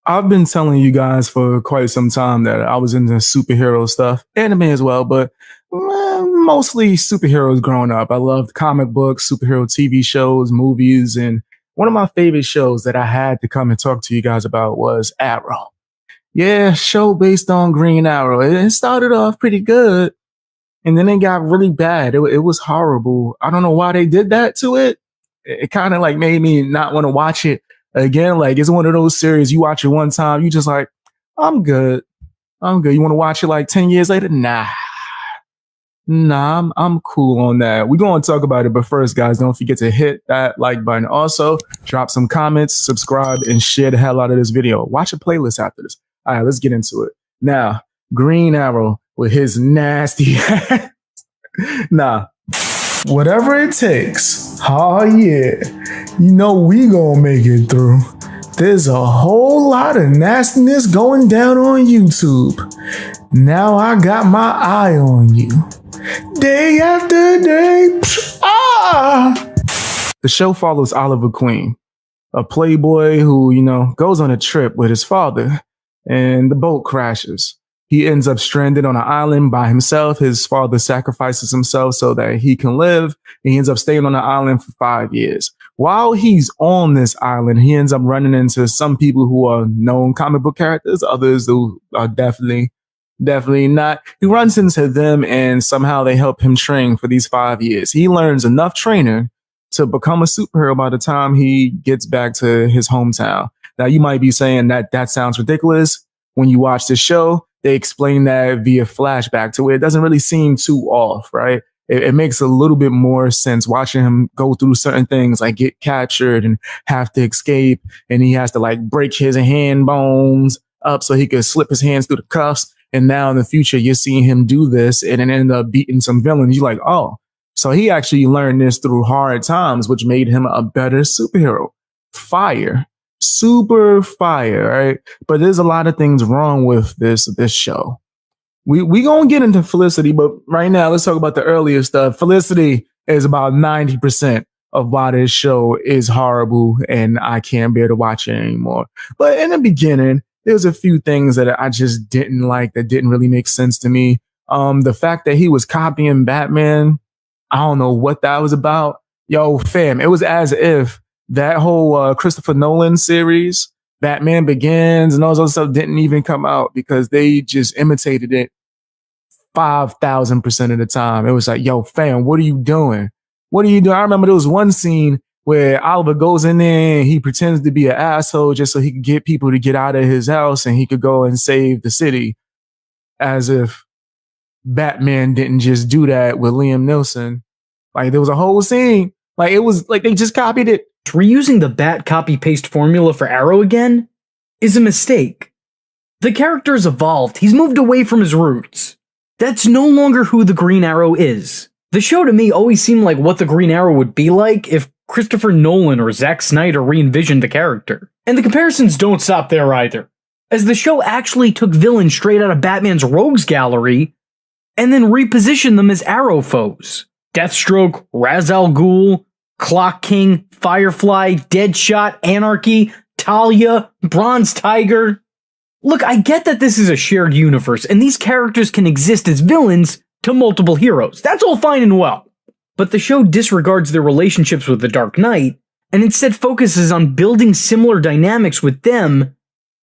I've been telling you guys for quite some time that I was into superhero stuff, anime as well, but mostly superheroes growing up. I loved comic books, superhero TV shows, movies, and one of my favorite shows that I had to come and talk to you guys about was Arrow. Yeah, show based on Green Arrow. It started off pretty good, and then it got really bad. It was horrible. I don't know why they did that to it. It kind of like made me not want to watch it again. Like it's one of those series you watch it one time, you just like, I'm good. I'm good. You want to watch it like 10 years later? Nah, I'm cool on that. We're going to talk about it, but first, guys, don't forget to hit that like button. Also, drop some comments, subscribe, and share the hell out of this video. Watch a playlist after this. All right, let's get into it. Now, Green Arrow with his nasty ass. Nah, whatever it takes. Oh, yeah. You know we gonna make it through. There's a whole lot of nastiness going down on YouTube. Now I got my eye on you. Day after day. The show follows Oliver Queen, a playboy who, goes on a trip with his father, and the boat crashes. He ends up stranded on an island by himself. His father sacrifices himself so that he can live, and he ends up staying on the island for 5 years. While he's on this island, he ends up running into some people who are known comic book characters, others who are definitely not. He runs into them, and somehow they help him train for these 5 years. He learns enough training to become a superhero by the time he gets back to his hometown. Now, you might be saying that sounds ridiculous. When you watch the show, they explain that via flashback to where it doesn't really seem too off, right? It makes a little bit more sense watching him go through certain things like get captured and have to escape. And he has to like break his hand bones up so he could slip his hands through the cuffs. And now in the future, you're seeing him do this and then end up beating some villains. You're like, oh, so he actually learned this through hard times, which made him a better superhero. Fire. Super fire, right? But there's a lot of things wrong with this show. We gonna get into Felicity, but right now let's talk about the earlier stuff. Felicity is about 90% of why this show is horrible and I can't bear to watch it anymore. But in the beginning, there's a few things that I just didn't like that didn't really make sense to me. The fact that he was copying Batman, I don't know what that was about. Yo, fam, it was as if that whole Christopher Nolan series, Batman Begins and all those other stuff didn't even come out because they just imitated it 5,000% of the time. It was like, yo, fam, what are you doing? What are you doing? I remember there was one scene where Oliver goes in there and he pretends to be an asshole just so he could get people to get out of his house and he could go and save the city, as if Batman didn't just do that with Liam Neeson. Like there was a whole scene. Like it was like they just copied it. Reusing the Bat copy-paste formula for Arrow again is a mistake. The character's evolved. He's moved away from his roots. That's no longer who the Green Arrow is. The show to me always seemed like what the Green Arrow would be like if Christopher Nolan or Zack Snyder re-envisioned the character. And the comparisons don't stop there either, as the show actually took villains straight out of Batman's rogues gallery and then repositioned them as Arrow foes. Deathstroke, Ra's al Ghul, Clock King, Firefly, Deadshot, Anarchy, Talia, Bronze Tiger. Look, I get that this is a shared universe, and these characters can exist as villains to multiple heroes. That's all fine and well. But the show disregards their relationships with the Dark Knight, and instead focuses on building similar dynamics with them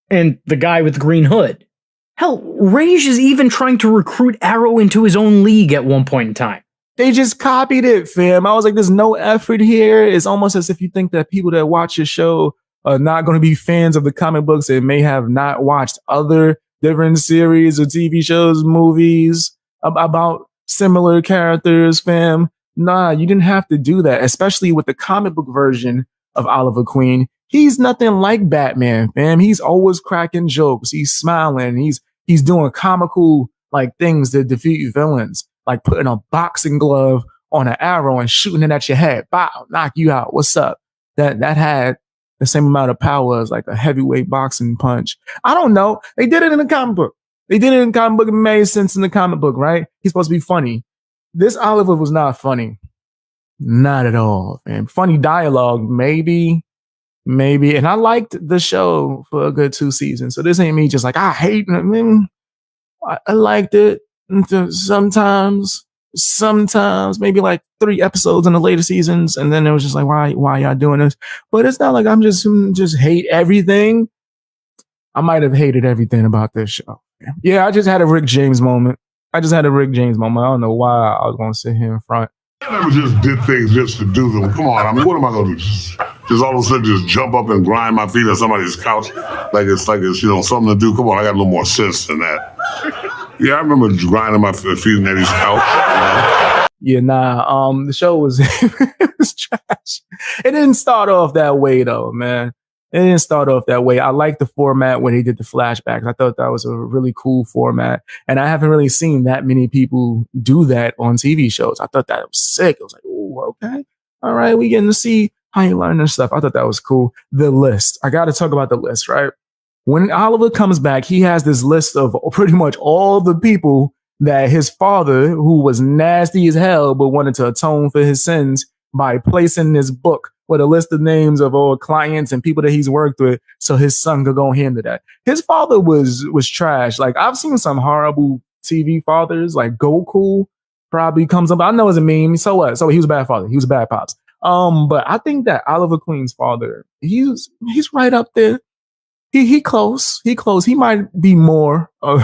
and the guy with the green hood. Hell, Rage is even trying to recruit Arrow into his own league at one point in time. They just copied it, fam. I was like, there's no effort here. It's almost as if you think that people that watch the show are not going to be fans of the comic books and may have not watched other different series or TV shows, movies about similar characters, fam. Nah, you didn't have to do that, especially with the comic book version of Oliver Queen. He's nothing like Batman, fam. He's always cracking jokes. He's smiling. He's doing comical like things to defeat villains, like putting a boxing glove on an arrow and shooting it at your head. Bow, knock you out. What's up? That had the same amount of power as like a heavyweight boxing punch. I don't know. They did it in the comic book. They did it in the comic book. It made sense in the comic book, right? He's supposed to be funny. This Oliver was not funny. Not at all, man. Funny dialogue, maybe. maybe. And I liked the show for a good 2 seasons. So this ain't me just like, I hate it. I mean, I liked it sometimes, maybe like 3 episodes in the later seasons. And then it was just like, why y'all doing this? But it's not like I'm just hate everything. I might have hated everything about this show. Yeah, I just had a Rick James moment. I don't know why I was going to sit here in front. I never just did things just to do them. Come on, I mean, what am I going to do? Just all of a sudden just jump up and grind my feet on somebody's couch like it's something to do? Come on, I got a little more sense than that. Yeah, I remember grinding my feet on Eddie's couch. Yeah, the show was it was trash. It didn't start off that way though, man. It didn't start off that way. I liked the format when he did the flashbacks. I thought that was a really cool format. And I haven't really seen that many people do that on TV shows. I thought that was sick. I was like, oh, okay. All right, we getting to see how you learn this stuff. I thought that was cool. The list. I got to talk about the list, right? When Oliver comes back, he has this list of pretty much all the people that his father, who was nasty as hell, but wanted to atone for his sins by placing this book with a list of names of all clients and people that he's worked with, so his son could go into that. His father was trash. Like, I've seen some horrible TV fathers, like Goku probably comes up. I know it's a meme. So what? So he was a bad father. He was a bad pops. But I think that Oliver Queen's father, he's right up there. He close. He might be more of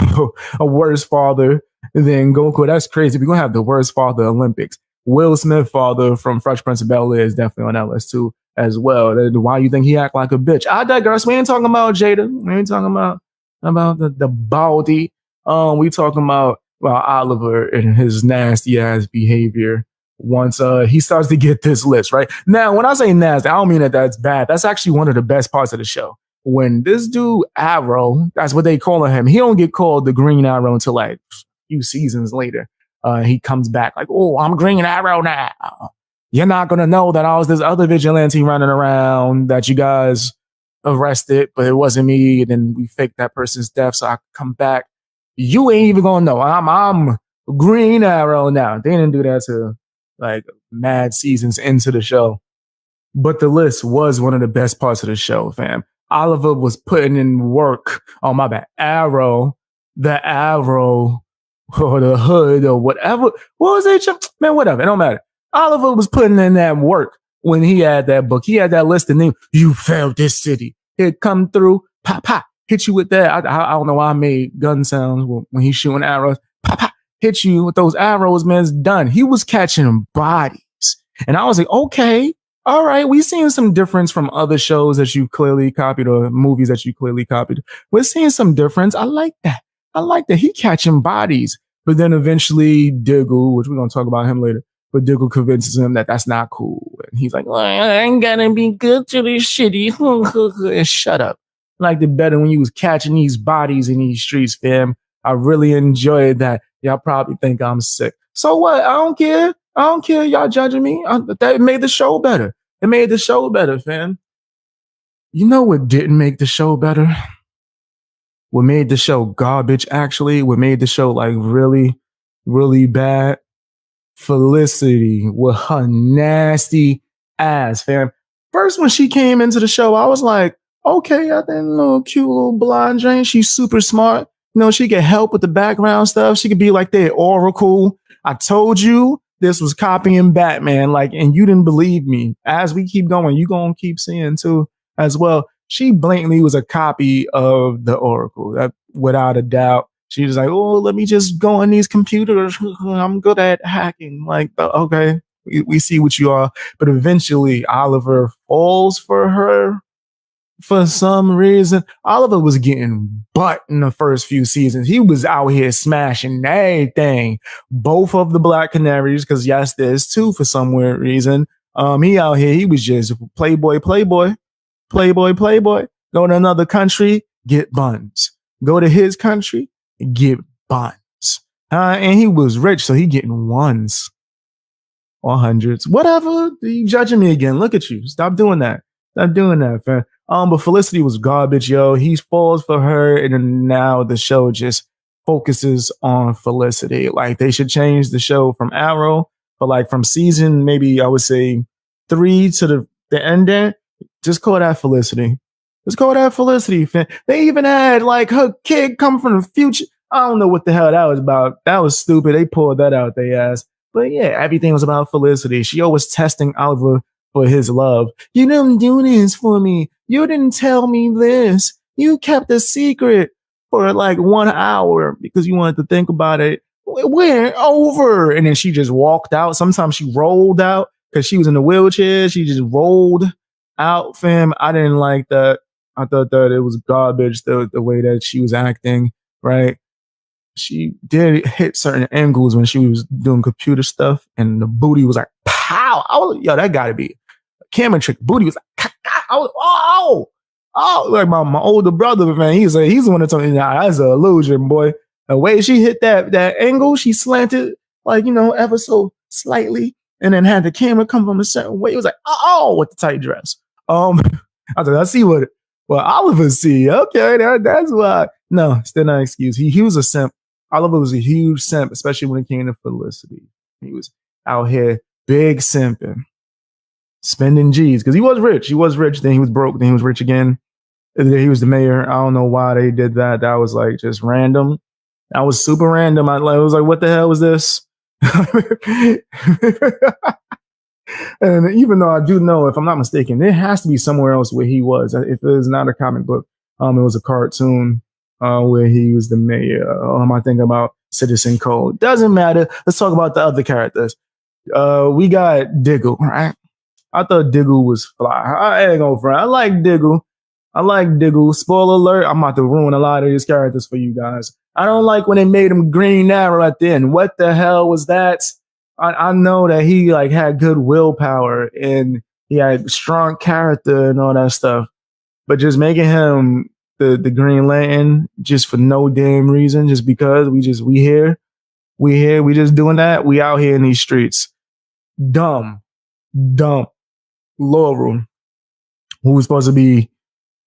a worse father than Goku. That's crazy. We're gonna have the worst father Olympics. Will Smith father from Fresh Prince of Bel-Air is definitely on that list too, as well. Why you think he act like a bitch? I digress. We ain't talking about Jada. We ain't talking about the baldy. We talking about Oliver and his nasty ass behavior. Once he starts to get this list, right? Now, when I say nasty, I don't mean that that's bad. That's actually one of the best parts of the show. When this dude Arrow, that's what they calling him, he don't get called the Green Arrow until like a few seasons later. He comes back like, oh, I'm Green Arrow now. You're not going to know that I was this other vigilante running around that you guys arrested, but it wasn't me. And then we faked that person's death, so I come back. You ain't even going to know. I'm Green Arrow now. They didn't do that to like mad seasons into the show. But the list was one of the best parts of the show, fam. Oliver was putting in work. Oh, my bad. The Arrow, or the Hood, or whatever. What was it? Man, whatever. It don't matter. Oliver was putting in that work when he had that book. He had that list of names. You failed this city. He'd come through, pop, pop, hit you with that. I don't know why I made gun sounds when he's shooting arrows. Pop, pop, hit you with those arrows, man. It's done. He was catching bodies. And I was like, okay, all right. We've seen some difference from other shows that you clearly copied or movies that you clearly copied. We're seeing some difference. I like that. He catching bodies. But then eventually Diggle, which we're going to talk about him later, but Diggle convinces him that that's not cool. And he's like, well, I ain't gonna be good to this shitty. And shut up. I liked it better when you was catching these bodies in these streets, fam. I really enjoyed that. Y'all probably think I'm sick. So what? I don't care. Y'all judging me. That made the show better. It made the show better, fam. You know what didn't make the show better? What made the show garbage, actually? What made the show like really, really bad? Felicity with her nasty ass, fam. First, when she came into the show, I was like, okay, I think little cute little blonde Jane. She's super smart. You know, she could help with the background stuff. She could be like the Oracle. I told you this was copying Batman, like, and you didn't believe me. As we keep going, you gonna keep seeing too as well. She blatantly was a copy of the Oracle, that without a doubt. She was like, oh, let me just go on these computers. I'm good at hacking. Like, okay, we see what you are. But eventually, Oliver falls for her for some reason. Oliver was getting butt in the first few seasons. He was out here smashing everything. Both of the Black Canaries, because yes, there's two for some weird reason. He out here, he was just playboy. Go to another country, get buns. Go to his country, get buns. And he was rich, so he getting ones or hundreds. Whatever. You judging me again. Look at you. Stop doing that, fam. But Felicity was garbage, yo. He falls for her, and then now the show just focuses on Felicity. Like, they should change the show from Arrow, but like from season, maybe I would say 3 to the ending, Just call that Felicity. Just call that Felicity, fam. They even had like her kid come from the future. I don't know what the hell that was about. That was stupid. They pulled that out their ass. But yeah, everything was about Felicity. She always testing Oliver for his love. You didn't do this for me. You didn't tell me this. You kept a secret for like 1 hour because you wanted to think about it. We're over. And then she just walked out. Sometimes she rolled out because she was in the wheelchair. She just rolled out, fam. I didn't like that. I thought that it was garbage, the way that she was acting, right? She did hit certain angles when she was doing computer stuff, and the booty was like, pow! I was, yo, that gotta be a camera trick. Booty was like, I was, like my older brother, man. He's the one that told me, nah, that's an illusion, boy. The way she hit that angle, she slanted like, ever so slightly, and then had the camera come from a certain way. It was like, with the tight dress. I was like, I see what Oliver see. Okay, that's why. No, still not an excuse. He was a simp. Oliver was a huge simp, especially when it came to Felicity. He was out here big simping, spending G's because he was rich. He was rich, then he was broke, then he was rich again. Then he was the mayor. I don't know why they did that. That was like just random. That was super random. I was like, what the hell was this? And even though I do know, if I'm not mistaken, there has to be somewhere else where he was. If it is not a comic book, it was a cartoon where he was the mayor. Am I thinking about Citizen Code? Doesn't matter. Let's talk about the other characters. We got Diggle, right? I thought Diggle was fly. I ain't gonna front. I like Diggle. Spoiler alert, I'm about to ruin a lot of these characters for you guys. I don't like when they made him Green Arrow at the end. What the hell was that? I know that he like had good willpower and he had strong character and all that stuff, but just making him the Green Lantern just for no damn reason, just because we just doing that. We out here in these streets. Dumb. Laurel, who was supposed to be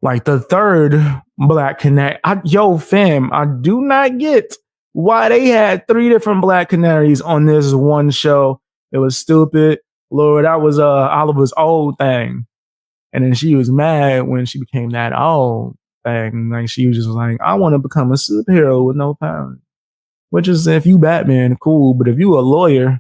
like the third Black Canary. Yo, fam, I do not get why they had 3 different Black Canaries on this one show. It was stupid. Lord, that was Oliver's old thing. And then she was mad when she became that old thing. Like she was just like, I want to become a superhero with no power. Which is, if you Batman, cool. But if you a lawyer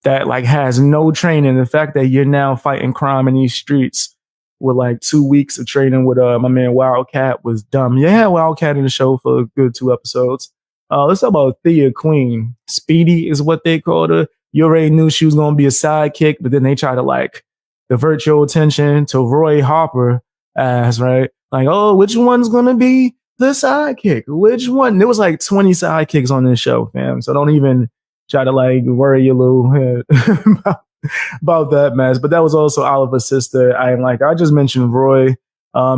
that like has no training, the fact that you're now fighting crime in these streets with like 2 weeks of training with my man Wildcat was dumb. Yeah, had Wildcat in the show for a good 2 episodes. Let's talk about Thea Queen. Speedy is what they called her. You already knew she was going to be a sidekick, but then they try to like divert your attention to Roy Harper as, right? Like, oh, which one's going to be the sidekick? Which one? There was like 20 sidekicks on this show, fam. So don't even try to like worry your little head about that mess. But that was also Oliver's sister. I just mentioned Roy.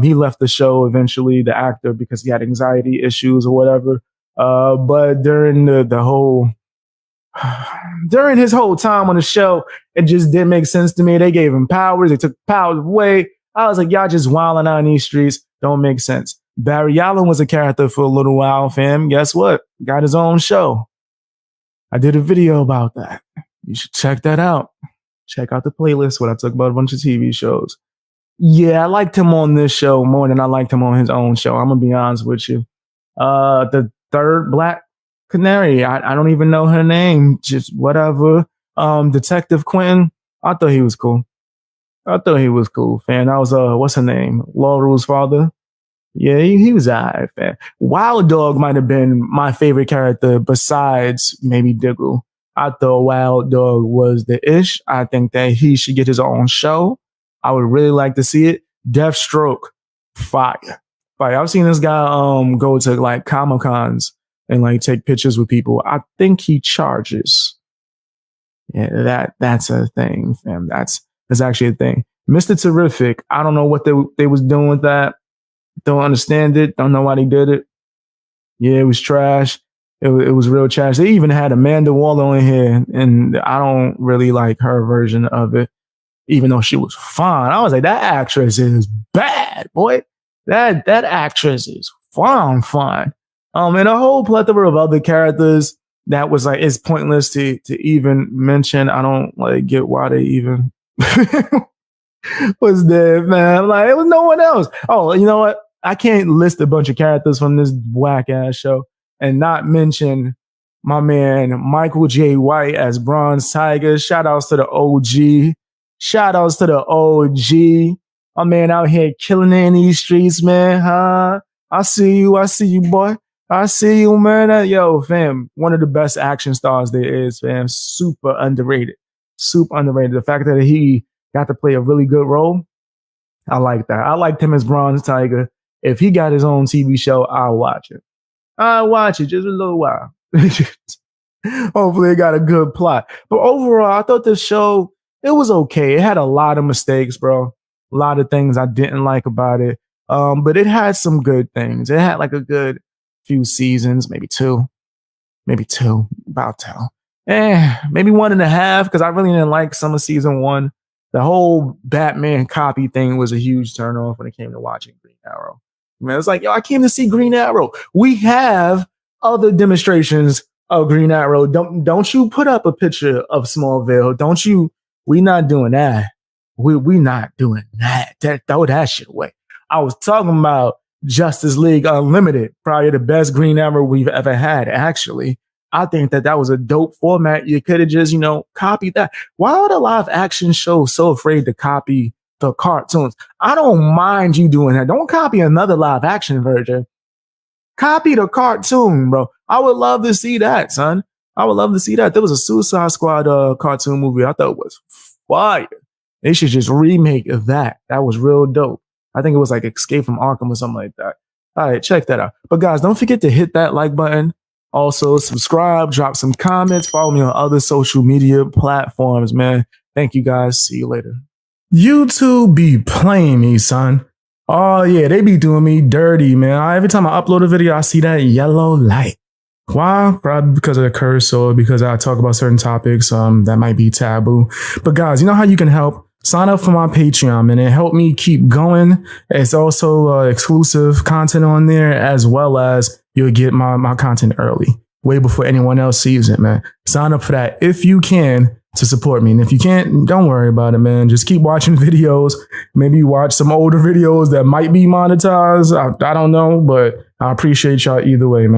He left the show eventually, the actor, because he had anxiety issues or whatever. But during during his whole time on the show, it just didn't make sense to me. They gave him powers. They took powers away. I was like, y'all just wilding out in these streets. Don't make sense. Barry Allen was a character for a little while, fam. Guess what? Got his own show. I did a video about that. You should check that out. Check out the playlist where I talk about a bunch of TV shows. Yeah, I liked him on this show more than I liked him on his own show. I'm going to be honest with you. The third Black Canary, I don't even know her name. Just whatever. Detective Quentin, I thought he was cool. Fam. That was, what's her name? Laurel's father. Yeah, he was alright, fam. Wild Dog might have been my favorite character besides maybe Diggle. I thought Wild Dog was the ish. I think that he should get his own show. I would really like to see it. Deathstroke, fire. I've seen this guy go to like Comic-Cons and like take pictures with people. I think he charges. Yeah, that's a thing, fam. That's actually a thing. Mr. Terrific, I don't know what they was doing with that. Don't understand it. Don't know why they did it. Yeah, it was trash. It was real trash. They even had Amanda Waller in here, and I don't really like her version of it, even though she was fine. I was like, that actress is bad, boy. That actress is fine. And a whole plethora of other characters that was like, it's pointless to even mention. I don't like get why they even was there, man. Like, it was no one else. Oh, you know what? I can't list a bunch of characters from this whack ass show and not mention my man Michael J. White as Bronze Tiger. Shout outs to the OG. Shout outs to the OG. My man out here killing it in these streets, man. Huh? I see you, boy. I see you, man. Yo, fam, one of the best action stars there is, fam. Super underrated. Super underrated. The fact that he got to play a really good role, I like that. I liked him as Bronze Tiger. If he got his own TV show, I'll watch it. I'll watch it just a little while. Hopefully it got a good plot. But overall, I thought this show, it was okay. It had a lot of mistakes, bro. A lot of things I didn't like about it. But it had some good things. It had like a good few seasons, maybe two, about two. Maybe 1.5, because I really didn't like some of season 1. The whole Batman copy thing was a huge turnoff when it came to watching Green Arrow. Man, it's like, yo, I came to see Green Arrow. We have other demonstrations of Green Arrow. Don't you put up a picture of Smallville. Don't you? We not doing that. We not doing that. Throw that shit away. I was talking about Justice League Unlimited, probably the best Green Arrow we've ever had, actually. I think that was a dope format. You could have just, copied that. Why are the live action shows so afraid to copy the cartoons? I don't mind you doing that. Don't copy another live action version. Copy the cartoon, bro. I would love to see that, son. I would love to see that. There was a Suicide Squad cartoon movie I thought was fire. They should just remake that. That was real dope. I think it was like Escape from Arkham or something like that. All right, check that out. But guys, don't forget to hit that like button. Also, subscribe, drop some comments, follow me on other social media platforms, man. Thank you guys. See you later. YouTube be playing me, son. Oh, yeah, they be doing me dirty, man. Every time I upload a video, I see that yellow light. Why? Probably because of the curse or because I talk about certain topics that might be taboo. But guys, you know how you can help? Sign up for my Patreon, man. It helped me keep going. It's also exclusive content on there, as well as you'll get my content early, way before anyone else sees it, man. Sign up for that if you can to support me. And if you can't, don't worry about it, man. Just keep watching videos. Maybe watch some older videos that might be monetized. I don't know, but I appreciate y'all either way, man.